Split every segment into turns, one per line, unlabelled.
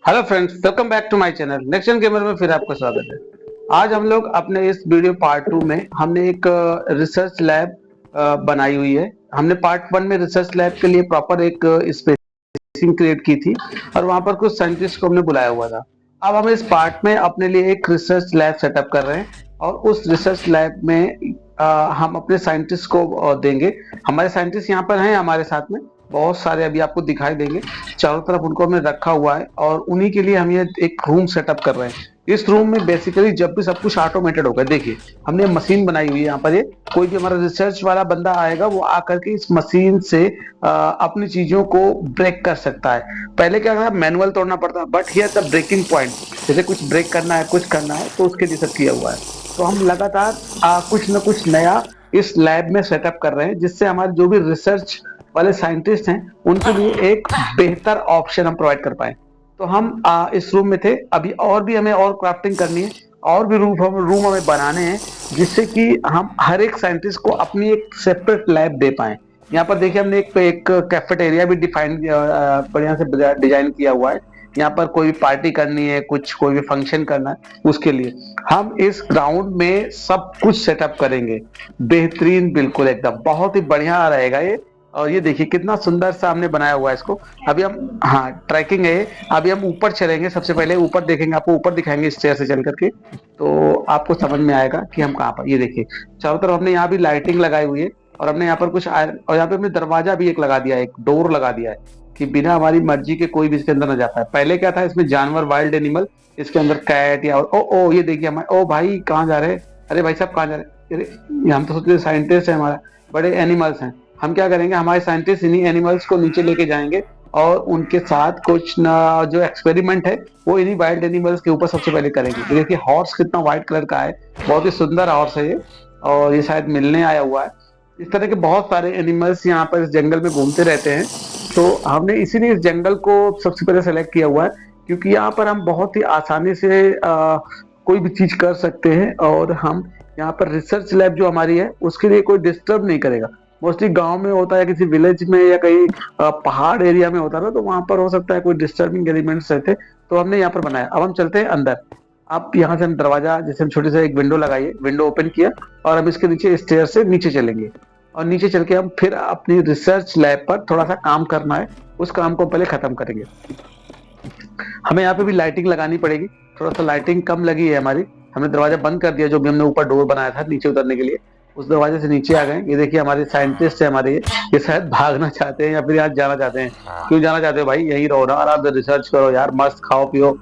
Hello friends, welcome back to my channel next gen gamer में फिर आपका स्वागत है। आज हम लोग अपने इस वीडियो पार्ट 2 में हमने एक रिसर्च लैब बनाई हुई है। हमने पार्ट 1 में रिसर्च लैब के लिए प्रॉपर एक स्पेसिंग क्रिएट की थी और वहां पर कुछ साइंटिस्ट को हमने बुलाया हुआ था। अब हम इस पार्ट में अपने लिए एक रिसर्च लैब सेटअप कर रहे हैं और उस रिसर्च लैब में हम अपने साइंटिस्ट को देंगे। हमारे साइंटिस्ट यहाँ पर हैं हमारे साथ में, बहुत सारे अभी आपको दिखाई देंगे। चारों तरफ उनको हमने रखा हुआ है और उन्हीं के लिए हम ये एक रूम सेटअप कर रहे हैं। इस रूम में बेसिकली जब भी सब कुछ ऑटोमेटेड होगा, देखिए हमने मशीन बनाई हुई है यहाँ पर। ये कोई भी हमारा रिसर्च वाला बंदा आएगा वो आकर के इस मशीन से अपनी चीजों को ब्रेक कर सकता है। पहले क्या था, मैनुअल तोड़ना पड़ता, but here the breaking point, जैसे कुछ ब्रेक करना है, कुछ करना है, तो उसके लिए सब किया हुआ है। तो हम लगातार कुछ ना कुछ नया इस लैब में सेटअप कर रहे हैं, जिससे हमारे जो भी रिसर्च वाले साइंटिस्ट हैं उनके लिए एक बेहतर ऑप्शन हम प्रोवाइड कर पाए। तो हम इस रूम में थे। अभी और भी हमें और क्राफ्टिंग करनी है, और भी रूम हमें बनाने हैं, जिससे कि हम हर एक साइंटिस्ट को अपनी एक सेपरेट लैब दे पाए। यहाँ पर देखिए हमने एक कैफेटेरिया भी डिफाइन बढ़िया से डिजाइन किया हुआ है। यहाँ पर कोई भी पार्टी करनी है, कुछ कोई भी फंक्शन करना है, उसके लिए हम इस ग्राउंड में सब कुछ सेटअप करेंगे। बेहतरीन, बिल्कुल एकदम बहुत ही बढ़िया रहेगा ये। और ये देखिए कितना सुंदर सा हमने बनाया हुआ है इसको। अभी हम, हाँ, ट्रैकिंग है ये। अभी हम ऊपर चलेंगे, सबसे पहले ऊपर देखेंगे, आपको ऊपर दिखाएंगे स्टेयर से चल करके, तो आपको समझ में आएगा कि हम कहाँ पर। ये देखिए चारों तरफ हमने यहाँ भी लाइटिंग लगाई हुई है और हमने यहाँ पर कुछ और यहाँ पे हमने दरवाजा भी एक लगा दिया है, एक डोर लगा दिया है कि बिना हमारी मर्जी के कोई भी इसके अंदर न जा पाए। पहले क्या था, इसमें जानवर, वाइल्ड एनिमल, इसके अंदर कैट या ओ ओ ये देखिए हमारे, ओ भाई कहाँ जा रहे हैं, अरे भाई साहब कहाँ जा रहे हैं, अरे हम तो सोचते साइंटिस्ट है, हमारा बड़े एनिमल्स हैं। हम क्या करेंगे, हमारे साइंटिस्ट इन्हीं एनिमल्स को नीचे लेके जाएंगे और उनके साथ कुछ ना जो एक्सपेरिमेंट है वो इन्हीं वाइल्ड एनिमल्स के ऊपर सबसे पहले करेंगे। तो देखिए हॉर्स कितना व्हाइट कलर का है, बहुत ही सुंदर हॉर्स है ये, और ये शायद मिलने आया हुआ है। इस तरह के बहुत सारे एनिमल्स यहाँ पर इस जंगल में घूमते रहते हैं। तो हमने इसीलिए इस जंगल को सबसे पहले सेलेक्ट किया हुआ है, क्योंकि यहाँ पर हम बहुत ही आसानी से कोई भी चीज कर सकते हैं। और हम यहाँ पर रिसर्च लैब जो हमारी है उसके लिए कोई डिस्टर्ब नहीं करेगा। मोस्टली गांव में होता है, किसी विलेज में या कहीं पहाड़ एरिया में होता है ना, तो वहां पर हो सकता है कोई डिस्टर्बिंग एलिमेंट्स रहते। तो हमने यहाँ पर बनाया। अब हम चलते हैं अंदर। आप यहाँ से हम दरवाजा, जैसे हम छोटे से एक विंडो लगाइए, विंडो ओपन किया और हम इसके नीचे स्टेयर से नीचे चलेंगे और नीचे चल के हम फिर अपनी रिसर्च लैब पर थोड़ा सा काम करना है, उस काम को पहले खत्म करेंगे। हमें यहाँ पे भी लाइटिंग लगानी पड़ेगी, थोड़ा सा लाइटिंग कम लगी है हमारी। हमने दरवाजा बंद कर दिया, जो भी हमने ऊपर डोर बनाया था नीचे उतरने के लिए, उस दरवाजे से नीचे आ गए। ये देखिए हमारे साइंटिस्ट है हमारे, ये शायद भागना चाहते हैं या फिर यहाँ जाना चाहते हैं। क्यों जाना चाहते हो भाई, यहीं रहो ना, आराम से रिसर्च करो यार, मस्त खाओ पियो,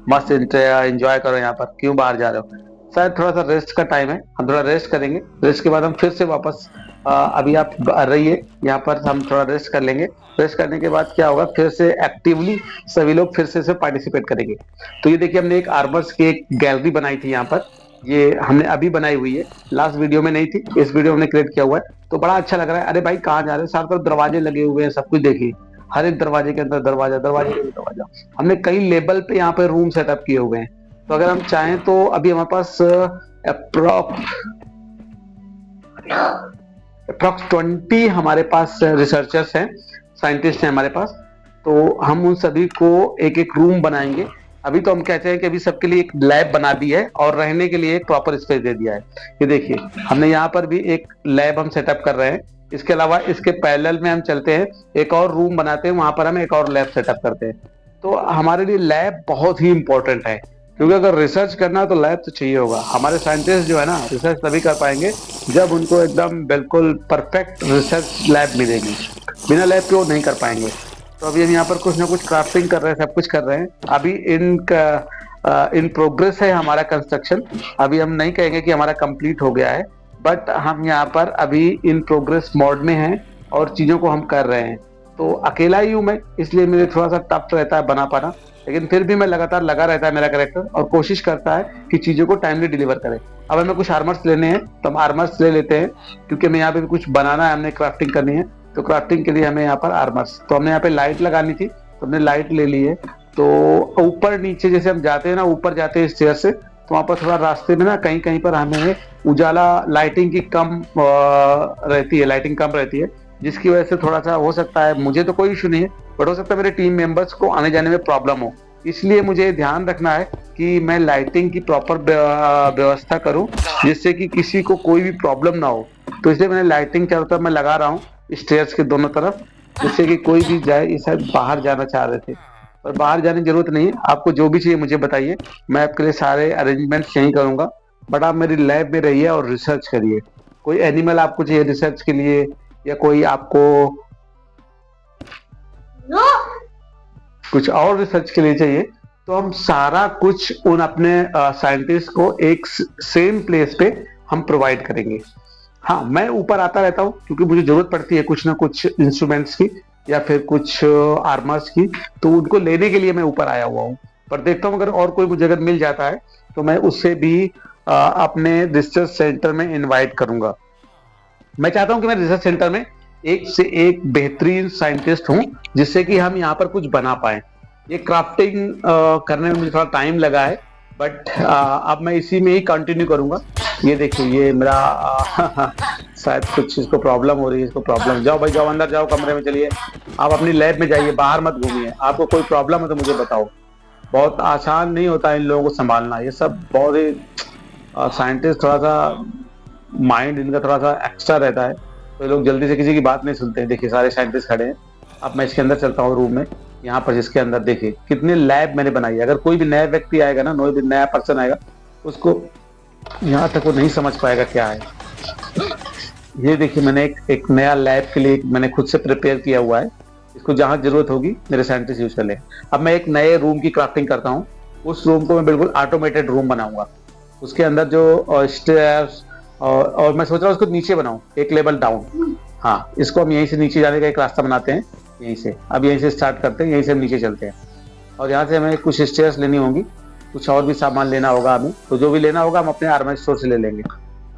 मस्त एंजॉय करो यहाँ पर, क्यों बाहर जा रहे हो। शायद थोड़ा सा रेस्ट का टाइम है, हम थोड़ा रेस्ट करेंगे, रेस्ट के बाद हम फिर से वापस अभी आप रहिए यहाँ पर, हम थोड़ा रेस्ट कर लेंगे। रेस्ट करने के बाद क्या होगा, फिर से एक्टिवली सभी लोग फिर से पार्टिसिपेट करेंगे। तो ये देखिए हमने एक आर्मर्स की एक गैलरी बनाई थी यहाँ पर, ये हमने अभी बनाई हुई है, लास्ट वीडियो में नहीं थी, इस वीडियो में हमने क्रिएट किया हुआ है। तो बड़ा अच्छा लग रहा है। अरे भाई कहाँ जा रहे हैं, साथ पर दरवाजे लगे हुए हैं, सब कुछ देखिए, हर एक दरवाजे के अंदर दरवाजा, दरवाजे के अंदर दरवाजा। हमने कई लेवल पे यहाँ पे रूम सेटअप किए हुए हैं। तो अगर हम चाहें तो अभी हमारे पास अप्रॉक्स 20 हमारे पास रिसर्चर्स हैं, साइंटिस्ट हैं हमारे पास। तो हम उन सभी को एक एक रूम बनाएंगे। अभी तो हम कहते हैं कि अभी सबके लिए एक लैब बना दी है और रहने के लिए एक प्रॉपर स्पेस दे दिया है। ये देखिए हमने यहाँ पर भी एक लैब हम सेटअप कर रहे हैं। इसके अलावा इसके पैरेलल में हम चलते हैं, एक और रूम बनाते हैं, वहां पर हम एक और लैब सेटअप करते हैं। तो हमारे लिए लैब बहुत ही इंपॉर्टेंट है, क्योंकि अगर रिसर्च करना है तो लैब तो चाहिए होगा। हमारे साइंटिस्ट जो है ना, रिसर्च तभी कर पाएंगे जब उनको एकदम बिल्कुल परफेक्ट रिसर्च लैब मिलेगी। बिना लैब के वो नहीं कर पाएंगे। तो अभी हम यहाँ पर कुछ ना कुछ क्राफ्टिंग कर रहे हैं, सब कुछ कर रहे हैं। अभी इन प्रोग्रेस है हमारा कंस्ट्रक्शन। अभी हम नहीं कहेंगे कि हमारा कंप्लीट हो गया है, बट हम यहाँ पर अभी इन प्रोग्रेस मोड में हैं और चीजों को हम कर रहे हैं। तो अकेला ही हूँ मैं, इसलिए मेरे थोड़ा सा टफ रहता है बना पाना, लेकिन फिर भी मैं लगातार लगा रहता है मेरा कैरेक्टर और कोशिश करता है कि चीजों को टाइमली डिलीवर करे। अब हमें कुछ आर्मर्स लेने हैं तो हम आर्मर्स ले लेते हैं, क्योंकि हमें यहाँ पे भी कुछ बनाना है, हमने क्राफ्टिंग करनी है। तो क्राफ्टिंग के लिए हमें यहाँ पर आर्मर्स, तो हमने यहाँ पे लाइट लगानी थी तो हमने लाइट ले ली है। तो ऊपर नीचे जैसे हम जाते हैं ना, ऊपर जाते हैं स्टेयर से, तो वहां पर थोड़ा रास्ते में ना कहीं कहीं पर हमें उजाला, लाइटिंग की कम रहती है, लाइटिंग कम रहती है, जिसकी वजह से थोड़ा सा हो सकता है, मुझे तो कोई इशू नहीं है, बट हो सकता है मेरे टीम मेंबर्स को आने जाने में प्रॉब्लम हो। इसलिए मुझे ध्यान रखना है कि मैं लाइटिंग की प्रॉपर व्यवस्था करूं, जिससे कि किसी को कोई भी प्रॉब्लम ना हो। तो इसलिए मैंने लाइटिंग चारों तरफ मैं लगा रहा हूँ, स्टेयर्स के दोनों तरफ, जिससे कि कोई भी जाए। ये शायद बाहर जाना चाह रहे थे, पर बाहर जाने की जरूरत नहीं है। आपको जो भी चाहिए मुझे बताइए, मैं आपके लिए सारे अरेंजमेंट्स यहीं करूंगा। बट आप मेरी लैब में रहिए और रिसर्च करिए। कोई एनिमल आपको चाहिए रिसर्च के लिए, या कोई आपको कुछ और रिसर्च के लिए चाहिए, तो हम सारा कुछ उन अपने साइंटिस्ट को एक सेम प्लेस पे हम प्रोवाइड करेंगे। हाँ, मैं ऊपर आता रहता हूँ क्योंकि मुझे जरूरत पड़ती है कुछ ना कुछ इंस्ट्रूमेंट्स की या फिर कुछ आर्मर्स की, तो उनको लेने के लिए मैं ऊपर आया हुआ हूँ। पर देखता हूँ अगर और कोई मुझे अगर मिल जाता है तो मैं उससे भी अपने रिसर्च सेंटर में इनवाइट करूंगा। मैं चाहता हूं कि मैं रिसर्च सेंटर में एक से एक बेहतरीन साइंटिस्ट हूं, जिससे कि हम यहाँ पर कुछ बना पाए। ये क्राफ्टिंग करने में मुझे थोड़ा टाइम लगा है, बट अब मैं इसी में ही कंटिन्यू करूंगा। ये देखिए, ये मेरा शायद कुछ इसको प्रॉब्लम हो रही है। इसको प्रॉब्लम, जाओ भाई जाओ, अंदर जाओ, कमरे में चलिए। आप अपनी लैब में जाइए, बाहर मत घूमिए। आपको कोई प्रॉब्लम है तो मुझे बताओ। बहुत आसान नहीं होता इन लोगों को संभालना, ये सब बहुत ही साइंटिस्ट थोड़ा सा माइंड इनका थोड़ा सा एक्स्ट्रा रहता है, तो ये लोग जल्दी से किसी की बात नहीं सुनते हैं। देखिए सारे साइंटिस्ट खड़े हैं। अब मैं इसके अंदर चलता हूँ रूम में, यहाँ पर जिसके अंदर देखिए कितने लैब मैंने बनाई है। अगर कोई भी नया व्यक्ति आएगा ना, कोई भी नया पर्सन आएगा, उसको यहाँ तक वो नहीं समझ पाएगा क्या है। ये देखिए मैंने एक नया लैब के लिए मैंने खुद से प्रिपेयर किया हुआ है। इसको जहां जरूरत होगी मेरे साइंटिस्ट यूज कर लें। अब मैं एक नए रूम की क्राफ्टिंग करता हूँ। उस रूम को मैं बिल्कुल ऑटोमेटेड रूम बनाऊंगा। उसके अंदर जो स्टेयर्स और मैं सोच रहा हूँ उसको नीचे बनाऊं, एक लेवल डाउन। हाँ, इसको हम यहीं से नीचे जाने का एक रास्ता बनाते हैं। यहीं से अब यहीं से स्टार्ट करते हैं, यहीं से हम नीचे चलते हैं। और यहाँ से हमें कुछ स्टेयर्स लेनी होंगी, कुछ और भी सामान लेना होगा हमें। तो जो भी लेना होगा हम अपने आर्मर स्टोर से ले लेंगे।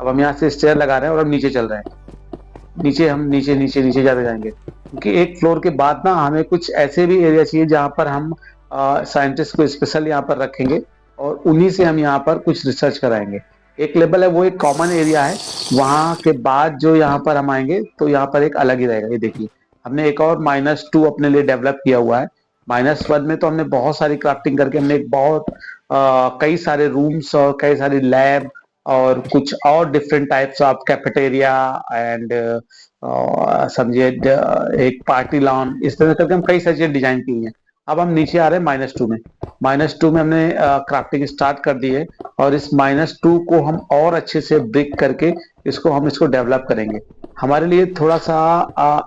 अब हम यहाँ से स्टेयर लगा रहे हैं और हम नीचे चल रहे हैं। नीचे हम नीचे नीचे नीचे जाते जाएंगे, क्योंकि एक फ्लोर के बाद ना हमें कुछ ऐसे भी एरिया चाहिए जहाँ पर हम साइंटिस्ट को स्पेशल यहाँ पर रखेंगे और उन्हीं से हम यहाँ पर कुछ रिसर्च कराएंगे। एक लेवल है, वो एक कॉमन एरिया है। वहां के बाद जो यहाँ पर हम आएंगे तो यहाँ पर एक अलग ही रहेगा। ये देखिए हमने एक और -2 अपने लिए डेवलप किया हुआ है। -1 में तो हमने बहुत सारी क्राफ्टिंग करके हमने एक बहुत कई सारे रूम्स और कई सारी लैब और कुछ और different types of cafeteria and समझिए एक पार्टी लॉन, इस तरह करके हम कई सारी चीजें डिजाइन की हैं। अब हम नीचे आ रहे हैं -2 में। -2 में हमने क्राफ्टिंग स्टार्ट कर दी है और इस -2 को हम और अच्छे से ब्रेक करके इसको डेवलप करेंगे। हमारे लिए थोड़ा सा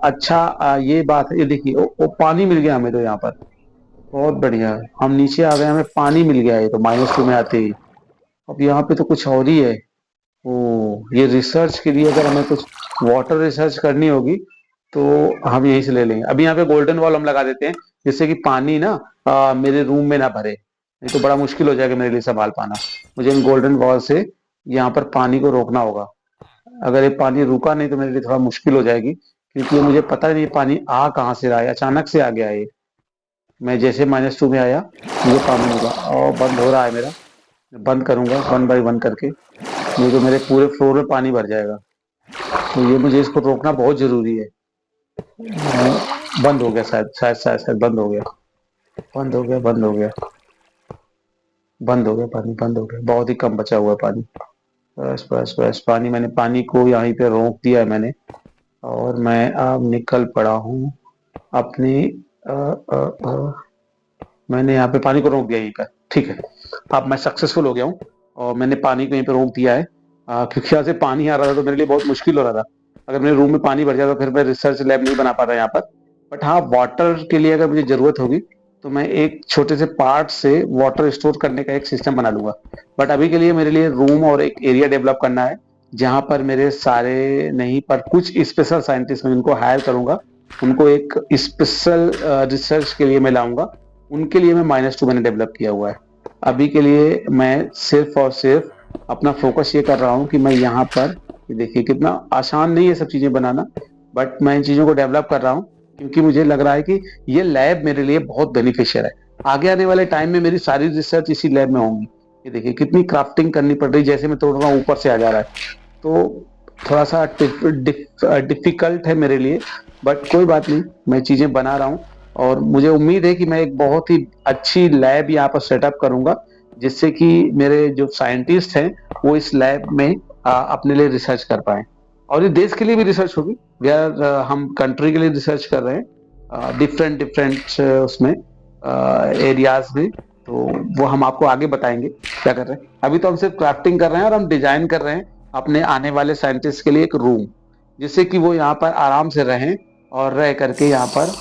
अच्छा ये बात है। ये देखिए वो पानी मिल गया हमें तो यहाँ पर, बहुत बढ़िया। हम नीचे आ गए, हमें पानी मिल गया है तो -2 में आते ही। अब यहाँ पे तो कुछ और ही है। ओ, ये रिसर्च के लिए अगर हमें कुछ वाटर रिसर्च करनी होगी तो हम यहीं से ले लेंगे। अभी यहाँ पे गोल्डन वॉल हम लगा देते हैं, जिससे कि पानी ना मेरे रूम में ना भरे, नहीं तो बड़ा मुश्किल हो जाएगा मेरे लिए संभाल पाना। मुझे इन गोल्डन वॉल से यहाँ पर पानी को रोकना होगा। अगर ये पानी रुका नहीं तो मेरे लिए थोड़ा मुश्किल हो जाएगी, क्योंकि मुझे पता नहीं ये पानी आ कहाँ से रहा है, अचानक से आ गया है। मैं जैसे -2 में आया मुझे पानी मिला और बंद हो रहा है मेरा। बंद करूंगा 1 बाय 1 करके, नहीं तो मेरे पूरे फ्लोर में पानी भर जाएगा। तो ये मुझे इसको रोकना बहुत जरूरी है। बंद हो गया, शायद शायद शायद शायद बंद हो गया, बंद हो गया, बंद हो गया, बंद हो गया, पानी बंद हो गया। बहुत ही कम बचा हुआ है पानी। बस बस बस, पानी मैंने पानी को यहीं पे रोक दिया है मैंने। और मैं अब निकल पड़ा हूँ अपनी मैंने यहाँ पे पानी को रोक दिया यहीं पर। ठीक है, अब मैं सक्सेसफुल हो गया हूँ और मैंने पानी को यहीं पे रोक दिया है। क्योंकि यहाँ से पानी आ रहा था तो मेरे लिए बहुत मुश्किल हो रहा था। अगर मेरे रूम में पानी भर जाता तो फिर मैं रिसर्च लैब नहीं बना पाता यहाँ पर। बट हाँ, वाटर के लिए अगर मुझे जरूरत होगी तो मैं एक छोटे से पार्ट से वाटर स्टोर करने का एक सिस्टम बना लूंगा। बट अभी के लिए मेरे लिए रूम और एक एरिया डेवलप करना है, जहां पर मेरे सारे नहीं पर कुछ स्पेशल साइंटिस्ट मैं उनको हायर करूंगा। उनको एक स्पेशल रिसर्च के लिए मैं लाऊंगा। उनके लिए मैं -2 मैंने डेवलप किया हुआ है। अभी के लिए मैं सिर्फ और सिर्फ अपना फोकस ये कर रहा हूँ कि मैं यहाँ पर, देखिए कितना आसान नहीं है सब चीजें बनाना, बट मैं इन चीजों को डेवलप कर रहा हूँ क्योंकि मुझे लग रहा है कि ये लैब मेरे लिए बहुत बेनिफिशियल है। आगे आने वाले टाइम में मेरी सारी रिसर्च इसी लैब में होंगी। ये देखिए कितनी क्राफ्टिंग करनी पड़ रही, जैसे मैं तोड़ रहा हूँ ऊपर से आ जा रहा है, तो थोड़ा सा डिफिकल्ट है मेरे लिए। बट कोई बात नहीं, मैं चीजें बना रहा हूँ और मुझे उम्मीद है कि मैं एक बहुत ही अच्छी लैब यहाँ पर सेटअप करूंगा, जिससे कि मेरे जो साइंटिस्ट हैं वो इस लैब में अपने लिए रिसर्च कर पाए, और ये देश के लिए भी रिसर्च होगी। हम कंट्री के लिए रिसर्च कर रहे हैं डिफरेंट डिफरेंट उसमें एरियाज में। तो वो हम आपको आगे बताएंगे क्या कर रहे हैं। अभी तो हम सिर्फ क्राफ्टिंग कर रहे हैं और हम डिजाइन कर रहे हैं अपने आने वाले साइंटिस्ट के लिए एक रूम, जिससे कि वो यहाँ पर आराम से रहें और रह करके यहाँ पर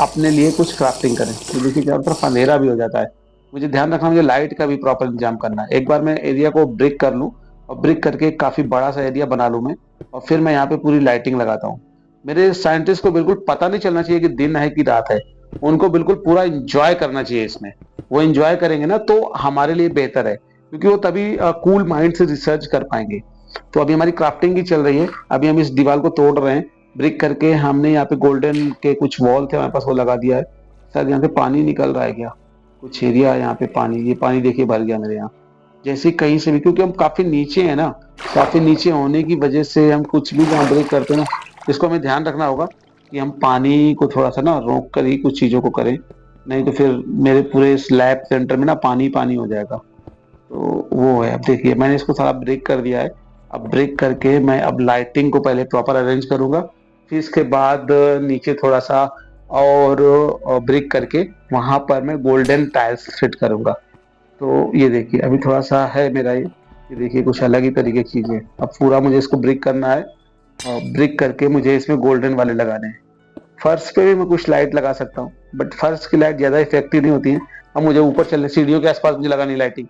अपने लिए कुछ क्राफ्टिंग करें। तो देखिए चारों तरफ अंधेरा भी हो जाता है, मुझे ध्यान रखना, मुझे लाइट का भी प्रॉपर इंतजाम करना है। एक बार मैं एरिया को ब्रेक कर लूँ और ब्रेक करके काफी बड़ा सा एरिया बना लूँ मैं, और फिर मैं यहाँ पे पूरी लाइटिंग लगाता हूँ। मेरे साइंटिस्ट को बिल्कुल पता नहीं चलना चाहिए कि दिन है कि रात है, उनको बिल्कुल पूरा इंजॉय करना चाहिए इसमें। वो इंजॉय करेंगे ना तो हमारे लिए बेहतर है, क्योंकि वो तभी कूल माइंड से रिसर्च कर पाएंगे। तो अभी हमारी क्राफ्टिंग की चल रही है, अभी हम इस दीवार को तोड़ रहे हैं ब्रिक करके। हमने यहाँ पे गोल्डन के कुछ वॉल थे हमारे पास, वो लगा दिया है। शायद यहाँ से पानी निकल रहा है क्या, कुछ एरिया है यहाँ पे पानी, ये पानी देखिए भर गया मेरे यहाँ। जैसे कहीं से भी, क्योंकि हम काफी नीचे हैं ना, काफी नीचे होने की वजह से हम कुछ भी जहाँ ब्रेक करते हैं ना, इसको हमें ध्यान रखना होगा कि हम पानी को थोड़ा सा ना रोक कर ही कुछ चीजों को करें, नहीं तो फिर मेरे पूरे स्लैब सेंटर में ना पानी पानी हो जाएगा। तो वो है, अब देखिए मैंने इसको सारा ब्रेक कर दिया है। अब ब्रेक करके मैं अब लाइटिंग को पहले प्रॉपर अरेंज करूंगा, फिर इसके बाद नीचे थोड़ा सा और ब्रेक करके वहां पर मैं गोल्डन टाइल्स फिट करूंगा। तो ये देखिए अभी थोड़ा सा है मेरा ये देखिए कुछ अलग ही तरीके की चीज है। अब पूरा मुझे इसको ब्रेक करना है और ब्रेक करके मुझे इसमें गोल्डन वाले लगाने हैं। फर्श पे भी मैं कुछ लाइट लगा सकता हूँ, बट फर्श की लाइट ज्यादा इफेक्टिव नहीं होती है। अब मुझे ऊपर चलने, सीढ़ियों के आसपास मुझे लगानी लाइटिंग,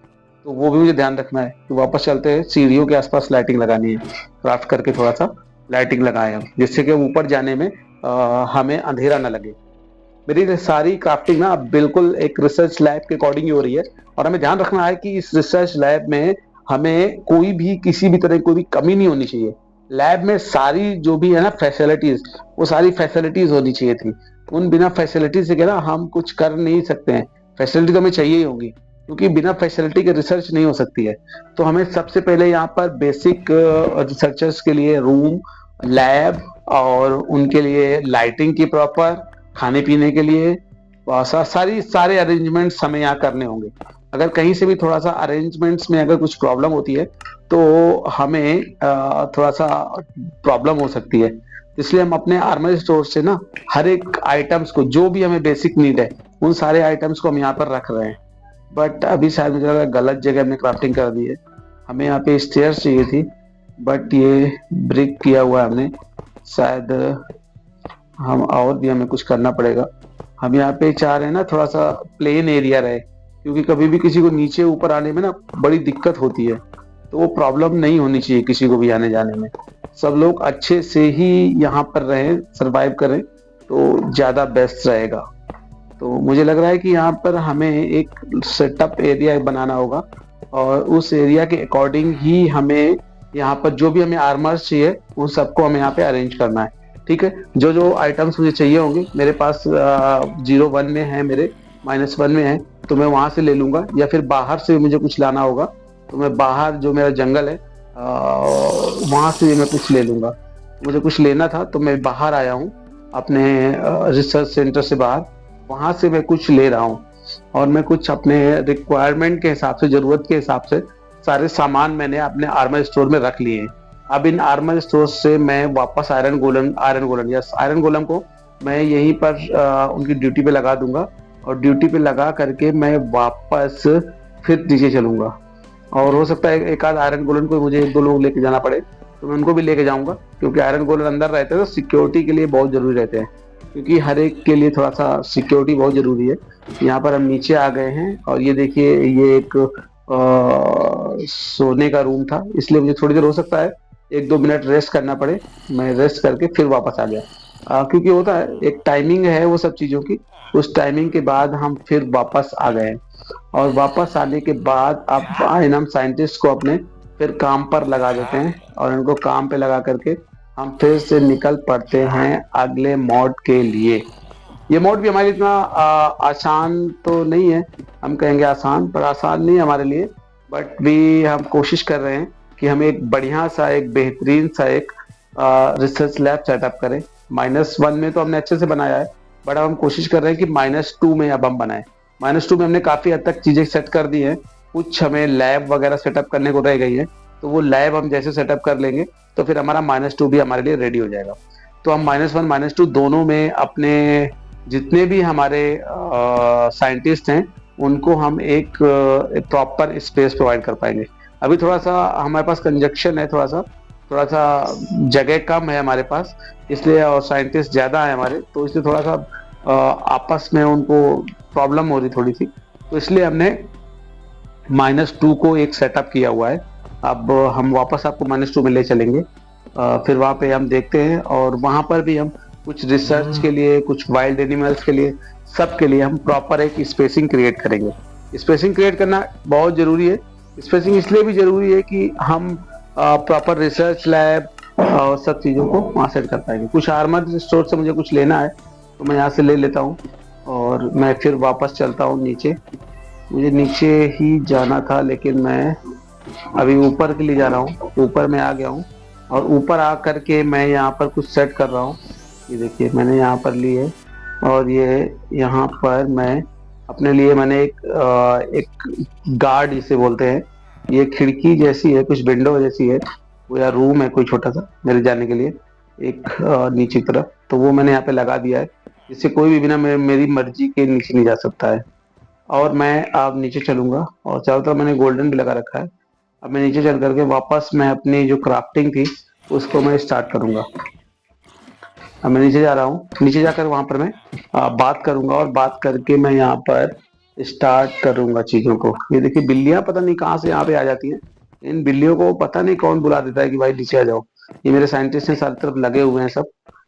तो वो भी मुझे ध्यान रखना है कि वापस चलते हैं सीढ़ियों के आसपास लाइटिंग लगानी है। क्राफ्ट करके थोड़ा सा लाइटिंग लगाए हम, जिससे कि ऊपर जाने में हमें अंधेरा ना लगे। मेरी सारी क्राफ्टिंग ना बिल्कुल एक रिसर्च लैब के अकॉर्डिंग ही हो रही है, और हमें ध्यान रखना है कि इस रिसर्च लैब में हमें कोई भी किसी भी तरह की कोई भी कमी नहीं होनी चाहिए। लैब में सारी जो भी है ना फैसिलिटीज, वो सारी फैसिलिटीज होनी चाहिए थी। उन बिना फैसिलिटी से क्या ना हम कुछ कर नहीं सकते हैं। फैसिलिटी तो हमें चाहिए ही होगी, क्योंकि बिना फैसिलिटी के रिसर्च नहीं हो सकती है। तो हमें सबसे पहले यहाँ पर बेसिक रिसर्चर्स के लिए रूम, लैब, और उनके लिए लाइटिंग की प्रॉपर, खाने पीने के लिए सारे अरेंजमेंट्स हमें यहाँ करने होंगे। अगर कहीं से भी थोड़ा सा अरेंजमेंट्स में अगर कुछ प्रॉब्लम होती है तो हमें थोड़ा सा प्रॉब्लम हो सकती है। इसलिए हम अपने आर्मर स्टोर से ना हर एक आइटम्स को, जो भी हमें बेसिक नीड है, उन सारे आइटम्स को हम यहाँ पर रख रहे हैं। बट अभी शायद मुझे लगा गलत जगह हमने क्राफ्टिंग कर दी है। हमें यहाँ पे स्टेयर्स चाहिए थी, बट ये ब्रिक किया हुआ है हमने। शायद हम और भी हमें कुछ करना पड़ेगा। हम यहाँ पे चाह रहे हैं ना थोड़ा सा प्लेन एरिया रहे, क्योंकि कभी भी किसी को नीचे ऊपर आने में ना बड़ी दिक्कत होती है। तो वो प्रॉब्लम नहीं होनी चाहिए किसी को भी आने जाने में। सब लोग अच्छे से ही यहाँ पर रहें, सरवाइव करें, तो ज्यादा बेस्ट रहेगा। तो मुझे लग रहा है कि यहाँ पर हमें एक सेटअप एरिया बनाना होगा, और उस एरिया के अकॉर्डिंग ही हमें यहाँ पर जो भी हमें आर्मर्स चाहिए उन सबको हमें यहाँ पे अरेंज करना है। ठीक है, जो जो आइटम्स मुझे चाहिए होंगे मेरे पास 01 में है, मेरे -1 में है, तो मैं वहां से ले लूंगा, या फिर बाहर से मुझे कुछ लाना होगा तो मैं बाहर जो मेरा जंगल है वहां से मैं कुछ ले लूंगा। मुझे कुछ लेना था तो मैं बाहर आया हूँ अपने रिसर्च सेंटर से बाहर, वहां से मैं कुछ ले रहा हूँ, और मैं कुछ अपने रिक्वायरमेंट के हिसाब से, जरूरत के हिसाब से सारे सामान मैंने अपने आर्मर स्टोर में रख लिए हैं। अब इन आर्मर स्टोर से मैं वापस आयरन गोलम को मैं यहीं पर उनकी ड्यूटी पे लगा दूंगा, और ड्यूटी पे लगा करके मैं वापस फिर नीचे चलूंगा। और हो सकता है एक आध आयरन गोलन को मुझे 1-2 लोग लेके जाना पड़े, तो मैं उनको भी लेके जाऊंगा, क्योंकि आयरन गोलन अंदर रहते हैं तो सिक्योरिटी के लिए बहुत जरूरी रहते हैं, क्योंकि हर एक के लिए थोड़ा सा सिक्योरिटी बहुत जरूरी है। यहाँ पर हम नीचे आ गए हैं, और ये देखिए ये एक सोने का रूम था, इसलिए मुझे थोड़ी देर हो सकता है 1-2 मिनट रेस्ट करना पड़े। मैं रेस्ट करके फिर वापस आ गया, क्योंकि होता है एक टाइमिंग है वो सब चीजों की। उस टाइमिंग के बाद हम फिर वापस आ गए, और वापस आने के बाद अब हम साइंटिस्ट को अपने फिर काम पर लगा देते हैं, और इनको काम पे लगा करके हम फिर से निकल पड़ते हैं अगले मॉड के लिए। ये मोड भी हमारे इतना आसान तो नहीं है, हम कहेंगे आसान, पर आसान नहीं है हमारे लिए। बट भी हम कोशिश कर रहे हैं कि हम एक बढ़िया सा, एक बेहतरीन सा एक रिसर्च लैब सेटअप करें। -1 में तो हमने अच्छे से बनाया है, बट अब हम कोशिश कर रहे हैं कि -2 में अब हम बनाएं। -2 में हमने काफी हद तक चीजें सेट कर दी हैं, कुछ हमें लैब वगैरह सेटअप करने को रह गई है, तो वो लैब हम जैसे सेटअप कर लेंगे तो फिर हमारा -2 भी हमारे लिए रेडी हो जाएगा। तो हम -1 -2 दोनों में अपने जितने भी हमारे साइंटिस्ट हैं उनको हम एक प्रॉपर स्पेस प्रोवाइड कर पाएंगे। अभी थोड़ा सा हमारे पास कंजक्शन है, थोड़ा सा जगह कम है हमारे पास, इसलिए, और साइंटिस्ट ज़्यादा है हमारे, तो इसलिए थोड़ा सा आपस में उनको प्रॉब्लम हो रही थोड़ी सी, तो इसलिए हमने -2 को एक सेटअप किया हुआ है। अब हम वापस आपको -2 में ले चलेंगे, फिर वहाँ पे हम देखते हैं, और वहाँ पर भी हम कुछ रिसर्च के लिए, कुछ वाइल्ड एनिमल्स के लिए, सब के लिए हम प्रॉपर एक स्पेसिंग क्रिएट करेंगे। स्पेसिंग क्रिएट करना बहुत ज़रूरी है। स्पेसिंग इसलिए भी ज़रूरी है कि हम प्रॉपर रिसर्च लैब और सब चीज़ों को वहाँ सेट कर पाएंगे। कुछ आर्मर स्टोर से मुझे कुछ लेना है, तो मैं यहाँ से ले लेता हूँ और मैं फिर वापस चलता हूँ नीचे। मुझे नीचे ही जाना था, लेकिन मैं अभी ऊपर के लिए जा रहा हूँ। ऊपर मैं आ गया हूँ, और ऊपर आ करके मैं यहाँ पर कुछ सेट कर रहा हूँ। ये देखिए मैंने यहाँ पर ली है, और ये यहाँ पर मैं अपने लिए मैंने एक गार्ड इसे बोलते हैं, ये खिड़की जैसी है, कुछ विंडो जैसी है, वो या रूम है कोई छोटा सा मेरे जाने के लिए, एक नीचे की तरफ, तो वो मैंने यहाँ पे लगा दिया है, जिससे कोई भी बिना मेरी मर्जी के नीचे नहीं जा सकता है। और मैं अब नीचे चलूंगा, और चारों तरफ मैंने गोल्डन भी लगा रखा है। अब मैं नीचे चल करके वापस मैं अपनी जो क्राफ्टिंग थी उसको मैं स्टार्ट करूंगा। अब मैं नीचे जा रहा हूँ, नीचे जाकर वहां पर मैं बात करूंगा, और बात करके मैं यहाँ पर स्टार्ट करूंगा चीजों को। ये देखिए बिल्लियां पता नहीं कहाँ से यहाँ पे आ जाती हैं। इन बिल्लियों को पता नहीं कौन बुला देता है कि भाई नीचे आ जाओ। ये मेरे साइंटिस्ट हैं, सारी तरफ लगे हुए हैं सब,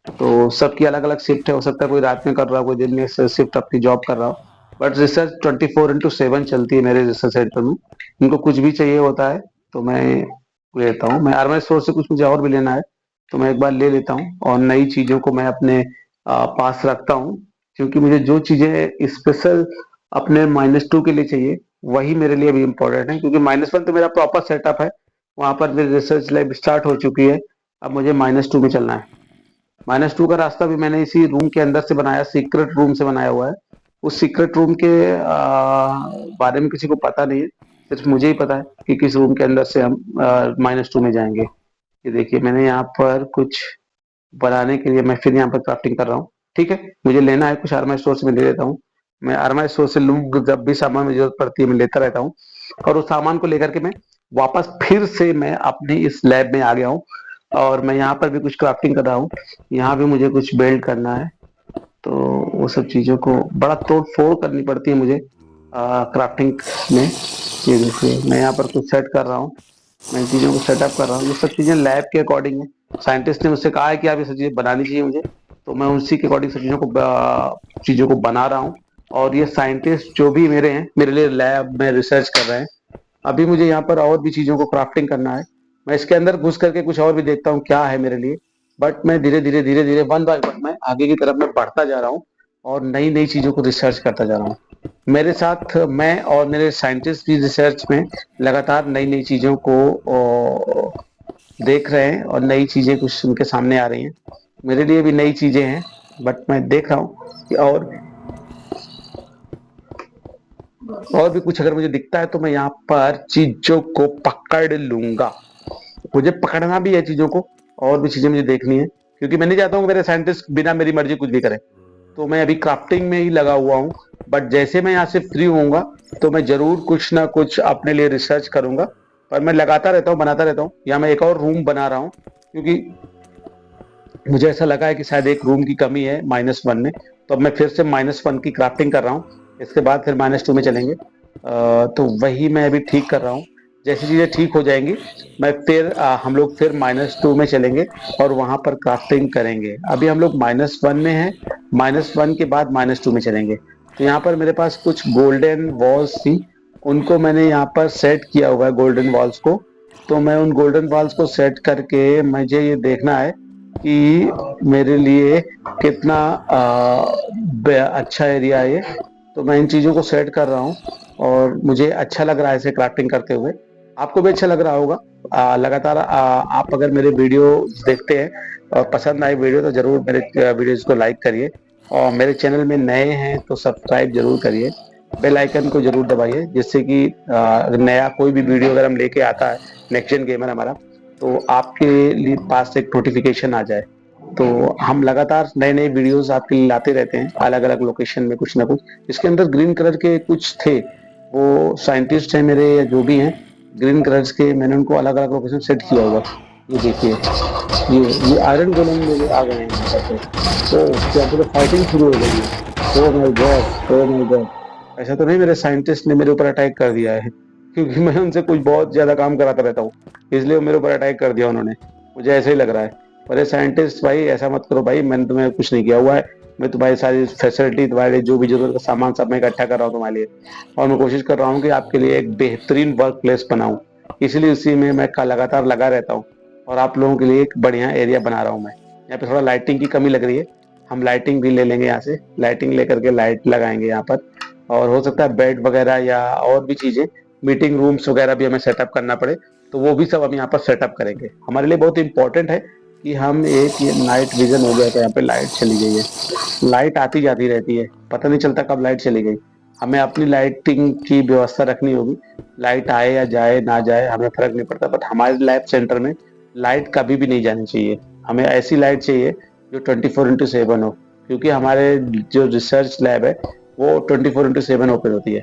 तो सबकी अलग अलग शिफ्ट है। हो सकता है कोई रात में कर रहा हो, कोई दिन में शिफ्ट अपनी जॉब कर रहा हो, बट रिसर्च 24/7 चलती है मेरे रिसर्च सेंटर में। इनको कुछ भी चाहिए होता है तो मैं लेता हूँ। मैं आर्मर स्टोर से कुछ मुझे और भी लेना है तो मैं एक बार ले लेता हूँ, और नई चीजों को मैं अपने पास रखता हूँ, क्योंकि मुझे जो चीजें स्पेशल अपने -2 के लिए चाहिए वही मेरे लिए भी इम्पोर्टेंट है। क्योंकि -1 तो मेरा प्रॉपर सेटअप है, वहां पर मेरी रिसर्च लैब स्टार्ट हो चुकी है। अब मुझे -2 में चलना है। -2 का रास्ता भी मैंने इसी रूम के अंदर से बनाया, सीक्रेट रूम से बनाया हुआ है। उस सीक्रेट रूम के बारे में किसी को पता नहीं है, सिर्फ मुझे ही पता है कि किस रूम के अंदर से हम -2 में जाएंगे। ये देखिए मैंने यहाँ पर कुछ बनाने के लिए मैं फिर यहाँ पर क्राफ्टिंग कर रहा हूँ। ठीक है, मुझे लेना है कुछ आर्मा स्टोर से, मैं ले लेता हूँ। मैं आर्मा स्टोर से लूँ, जब भी सामान में जरूरत पड़ती है मैं लेता रहता हूँ, और उस सामान को लेकर के मैं वापस फिर से मैं अपनी इस लैब में आ गया हूँ, और मैं यहाँ पर भी कुछ क्राफ्टिंग कर रहा हूँ। यहाँ भी मुझे कुछ बिल्ड करना है, तो वो सब चीज़ों को बड़ा तोड़ फोड़ करनी पड़ती है मुझे क्राफ्टिंग में। ये देखिए मैं यहाँ पर कुछ सेट कर रहा हूँ, मैं इन चीज़ों को सेटअप कर रहा हूँ। ये सब चीज़ें लैब के अकॉर्डिंग है। साइंटिस्ट ने मुझसे कहा है कि आप ये सब चीज़ें बनानी चाहिए मुझे, तो मैं उसी के अकॉर्डिंग सब चीज़ों को बना रहा हूँ। और ये साइंटिस्ट जो भी मेरे हैं, मेरे लिए लैब में रिसर्च कर रहे हैं। अभी मुझे यहाँ पर और भी चीज़ों को क्राफ्टिंग करना है। मैं इसके अंदर घुस करके कुछ और भी देखता हूँ क्या है मेरे लिए, बट मैं धीरे धीरे वन बाय वन मैं आगे की तरफ मैं बढ़ता जा रहा हूँ, और नई नई चीज़ों को रिसर्च करता जा रहा हूँ। मेरे साथ मैं और मेरे साइंटिस्ट भी रिसर्च में लगातार नई नई चीज़ों को देख रहे हैं, और नई चीज़ें कुछ उनके सामने आ रही हैं। मेरे लिए भी नई चीज़ें हैं, बट मैं देख रहा हूँ कि और भी कुछ अगर मुझे दिखता है तो मैं यहाँ पर चीज़ों को पकड़ लूंगा। मुझे पकड़ना भी है चीज़ों को, और भी चीज़ें मुझे देखनी है, क्योंकि मैं नहीं चाहता हूँ मेरे साइंटिस्ट बिना मेरी मर्जी कुछ भी करें। तो मैं अभी क्राफ्टिंग में ही लगा हुआ हूँ, बट जैसे मैं यहाँ से फ्री होऊंगा तो मैं जरूर कुछ ना कुछ अपने लिए रिसर्च करूंगा। पर मैं लगाता रहता हूँ, बनाता रहता हूँ। यहाँ मैं एक और रूम बना रहा हूँ, क्योंकि मुझे ऐसा लगा है कि शायद एक रूम की कमी है -1 में, तो अब मैं फिर से -1 की क्राफ्टिंग कर रहा हूँ। इसके बाद फिर -2 में चलेंगे। तो वही मैं अभी ठीक कर रहा हूँ। जैसी चीज़ें ठीक हो जाएंगी मैं फिर हम लोग फिर -2 में चलेंगे, और वहां पर क्राफ्टिंग करेंगे। अभी हम लोग -1 में हैं, -1 के बाद -2 में चलेंगे। तो यहाँ पर मेरे पास कुछ गोल्डन वॉल्स थी, उनको मैंने यहाँ पर सेट किया हुआ है, गोल्डन वॉल्स को। तो मैं उन गोल्डन वॉल्स को सेट करके मुझे ये देखना है कि मेरे लिए कितना अच्छा एरिया है ये। तो मैं इन चीज़ों को सेट कर रहा हूँ, और मुझे अच्छा लग रहा है इसे क्राफ्टिंग करते हुए। आपको भी अच्छा लग रहा होगा। लगातार आप अगर मेरे वीडियो देखते हैं और पसंद आए वीडियो तो जरूर मेरे वीडियोज को लाइक करिए, और मेरे चैनल में नए हैं तो सब्सक्राइब जरूर करिए, बेल आइकन को जरूर दबाइए, जिससे कि नया कोई भी वीडियो अगर हम लेके आता है नेक्स्ट जेन गेमर हमारा, तो आपके लिए पास एक नोटिफिकेशन आ जाए। तो हम लगातार नए नए वीडियोस आपके लिए लाते रहते हैं, अलग अलग लोकेशन में कुछ ना कुछ। इसके अंदर ग्रीन कलर के कुछ थे, वो साइंटिस्ट हैं मेरे या जो भी हैं, ग्रीन कलर्स के, मैंने उनको अलग अलग लोकेशन सेट किया हुआ है। ये देखिए, ये आयरन गोलम मेरे आ गए हैं यहाँ पर। तो क्या बोले, फाइटिंग शुरू हो गई है। Oh my God, oh my God, ऐसा तो नहीं मेरे साइंटिस्ट ने मेरे ऊपर अटैक कर दिया है, क्योंकि मैं उनसे कुछ बहुत ज्यादा काम कराता रहता हूँ, इसलिए वो मेरे ऊपर अटैक कर दिया उन्होंने, मुझे ऐसे ही लग रहा है। अरे साइंटिस्ट भाई, ऐसा मत करो भाई, मैंने तुम्हें कुछ नहीं किया हुआ है। मैं तुम्हारी सारी फैसिलिटी, तुम्हारे जो भी जरूरत का सामान सब मैं इकट्ठा कर रहा हूँ तुम्हारे लिए, और मैं कोशिश कर रहा हूँ कि आपके लिए एक बेहतरीन वर्क प्लेस बनाऊं। इसलिए उसी में मैं लगातार लगा रहता हूँ, और आप लोगों के लिए एक बढ़िया एरिया बना रहा हूँ मैं। यहाँ पे थोड़ा लाइटिंग की कमी लग रही है, हम लाइटिंग भी ले लेंगे यहाँ से, लाइटिंग लेकर के लाइट लगाएंगे यहाँ पर। और हो सकता है बेड वगैरह या और भी चीजें, मीटिंग रूम्स वगैरह भी हमें सेटअप करना पड़े, तो वो भी सब हम यहाँ पर सेटअप करेंगे। हमारे लिए बहुत इंपॉर्टेंट है कि हम एक, ये नाइट विजन हो गया था, यहाँ पे लाइट चली गई है। लाइट आती जाती रहती है, पता नहीं चलता कब लाइट चली गई। हमें अपनी लाइटिंग की व्यवस्था रखनी होगी, लाइट आए या जाए ना जाए हमें फर्क नहीं पड़ता, बट हमारे लैब सेंटर में लाइट कभी भी नहीं जानी चाहिए। हमें ऐसी लाइट चाहिए जो 24x7 हो, क्योंकि हमारे जो रिसर्च लैब है वो 24x7 ओपन होती है।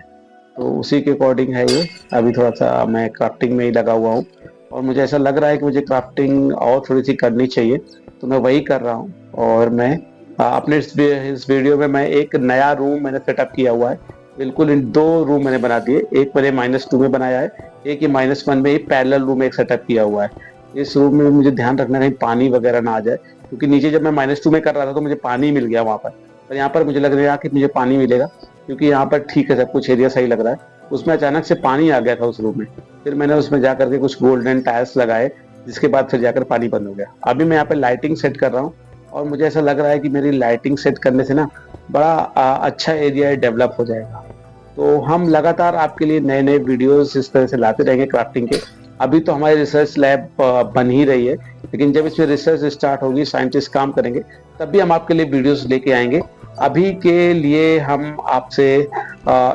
तो उसी के अकॉर्डिंग है ये। अभी थोड़ा सा मैं क्राफ्टिंग में ही लगा हुआ हूँ, और मुझे ऐसा लग रहा है कि मुझे क्राफ्टिंग और थोड़ी सी करनी चाहिए, तो मैं वही कर रहा हूँ। और मैं अपने इस वीडियो में मैं एक नया रूम मैंने सेटअप किया हुआ है। बिल्कुल इन दो रूम मैंने बना दिए, एक मैंने -2 में बनाया है, एक ये -1 में ही पैरेलल रूम एक सेटअप किया हुआ है। इस रूम में मुझे ध्यान रखना कहीं पानी वगैरह ना आ जाए, क्योंकि नीचे जब मैं -2 में कर रहा था तो मुझे पानी मिल गया वहां पर यहाँ पर मुझे लग रहा है कि मुझे पानी मिलेगा, क्योंकि यहाँ पर ठीक है, सब कुछ एरिया सही लग रहा है। उसमें अचानक से पानी आ गया था उस रूम में, फिर मैंने उसमें जाकर के कुछ गोल्डन टाइल्स लगाए, जिसके बाद फिर जाकर पानी बंद हो गया। अभी मैं यहाँ पे लाइटिंग सेट कर रहा हूँ, और मुझे ऐसा लग रहा है कि मेरी लाइटिंग सेट करने से ना बड़ा अच्छा एरिया डेवलप हो जाएगा। तो हम लगातार आपके लिए नए नए वीडियोस इस तरह से लाते रहेंगे क्राफ्टिंग के। अभी तो हमारी रिसर्च लैब बन ही रही है, लेकिन जब इसमें रिसर्च स्टार्ट होगी, साइंटिस्ट काम करेंगे, तब भी हम आपके लिए वीडियोस लेके आएंगे। अभी के लिए हम आपसे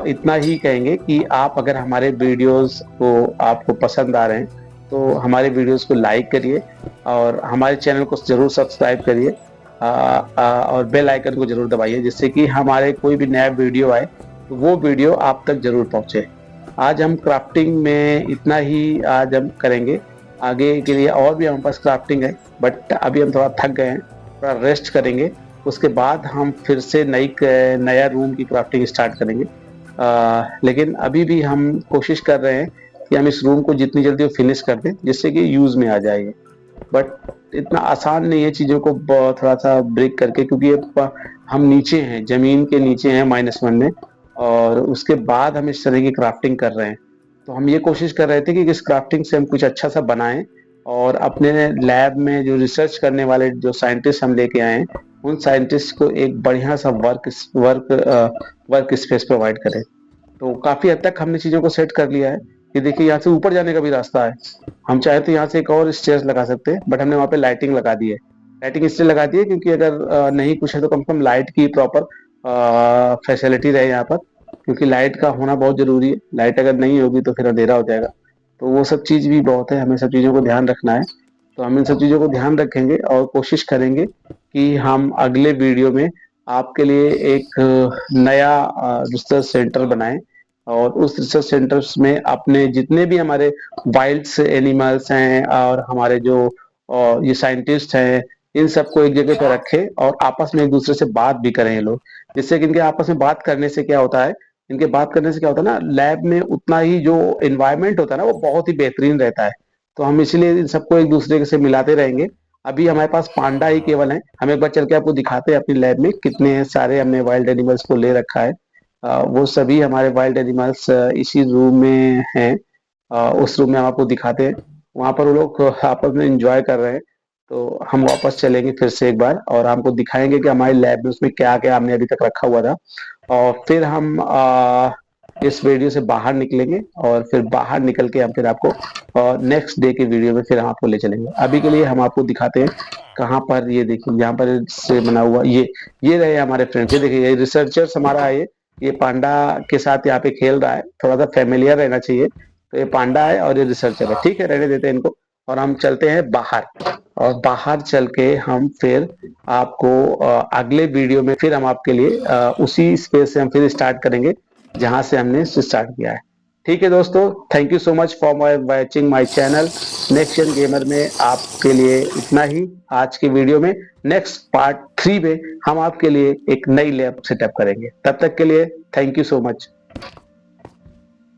इतना ही कहेंगे कि आप अगर हमारे वीडियोस को आपको पसंद आ रहे हैं, तो हमारे वीडियोस को लाइक करिए, और हमारे चैनल को जरूर सब्सक्राइब करिए, और बेल आइकन को जरूर दबाइए, जिससे कि हमारे कोई भी नया वीडियो आए तो वो वीडियो आप तक जरूर पहुंचे। आज हम क्राफ्टिंग में इतना ही आज हम करेंगे, आगे के लिए और भी हमारे पास क्राफ्टिंग है, बट अभी हम थोड़ा थक गए हैं, थोड़ा रेस्ट करेंगे। उसके बाद हम फिर से नया रूम की क्राफ्टिंग स्टार्ट करेंगे। लेकिन अभी भी हम कोशिश कर रहे हैं कि हम इस रूम को जितनी जल्दी फिनिश कर दें, जिससे कि यूज में आ जाए। बट इतना आसान नहीं है चीज़ों को थोड़ा सा ब्रेक करके, क्योंकि हम नीचे हैं, जमीन के नीचे हैं -1 में, और उसके बाद हम इस तरह की क्राफ्टिंग कर रहे हैं। तो हम ये कोशिश कर रहे थे कि इस क्राफ्टिंग से हम कुछ अच्छा सा बनाएं, और अपने लैब में जो रिसर्च करने वाले जो साइंटिस्ट हम लेके आए हैं, उन साइंटिस्ट को एक बढ़िया सा वर्क स्पेस प्रोवाइड करें। तो काफी हद तक हमने चीजों को सेट कर लिया है। ये देखिए, यहाँ से ऊपर जाने का भी रास्ता है, हम चाहे तो यहाँ से एक और स्टेयर्स लगा सकते हैं, बट हमने वहाँ पे लाइटिंग लगा दी है। लाइटिंग इसलिए लगा दी है क्योंकि अगर नहीं कुछ है तो कम से कम लाइट की प्रॉपर फैसिलिटी रहे यहाँ पर, क्योंकि लाइट का होना बहुत जरूरी है। लाइट अगर नहीं होगी तो फिर अंधेरा हो जाएगा। तो वो सब चीज भी बहुत है, हमें सब चीजों को ध्यान रखना है। तो हम इन सब चीजों को ध्यान रखेंगे, और कोशिश करेंगे कि हम अगले वीडियो में आपके लिए एक नया रिसर्च सेंटर बनाएं, और उस रिसर्च सेंटर्स में अपने जितने भी हमारे वाइल्ड एनिमल्स हैं, और हमारे जो ये साइंटिस्ट हैं, इन सबको एक जगह पर रखें, और आपस में एक दूसरे से बात भी करें ये लोग, जिससे कि इनके आपस में बात करने से क्या होता है, इनके बात करने से क्या होता है ना, लैब में उतना ही जो एनवायरनमेंट होता है ना, वो बहुत ही बेहतरीन रहता है। तो हम इसलिए इन सबको एक दूसरे से मिलाते रहेंगे। अभी हमारे पास पांडा ही केवल है, हम एक बार चल के आपको दिखाते हैं अपनी लैब में कितने सारे हमने वाइल्ड एनिमल्स को ले रखा है। वो सभी हमारे वाइल्ड एनिमल्स इसी रूम में हैं। उस रूम में हम आपको दिखाते हैं, वहां पर वो लोग आपस में एंजॉय कर रहे हैं। तो हम वापस चलेंगे फिर से एक बार, और हमको दिखाएंगे कि हमारी लैब में उसमें क्या क्या हमने अभी तक रखा हुआ था, और फिर हम इस वीडियो से बाहर निकलेंगे और फिर बाहर निकल के हम फिर आपको नेक्स्ट डे के वीडियो में फिर हम आपको ले चलेंगे। अभी के लिए हम आपको दिखाते हैं कहाँ पर, ये देखिए यहाँ पर से बना हुआ ये रहे हमारे फ्रेंड्स। ये देखिए ये रिसर्चर्स हमारा है, ये पांडा के साथ यहाँ पे खेल रहा है, थोड़ा सा फेमिलियर रहना चाहिए। तो ये पांडा है और ये रिसर्चर है, ठीक है, रहने देते हैं इनको। और हम चलते हैं बाहर, और बाहर चल के हम फिर आपको अगले वीडियो में फिर हम आपके लिए उसी स्पेस से हम फिर स्टार्ट करेंगे जहां से हमने स्टार्ट किया है। ठीक है दोस्तों, thank you so much for watching my channel. Next gen gamer में आपके लिए इतना ही आज की वीडियो में। नेक्स्ट पार्ट 3 में हम आपके लिए एक नई लैब सेटअप करेंगे। तब तक के लिए थैंक यू सो मच।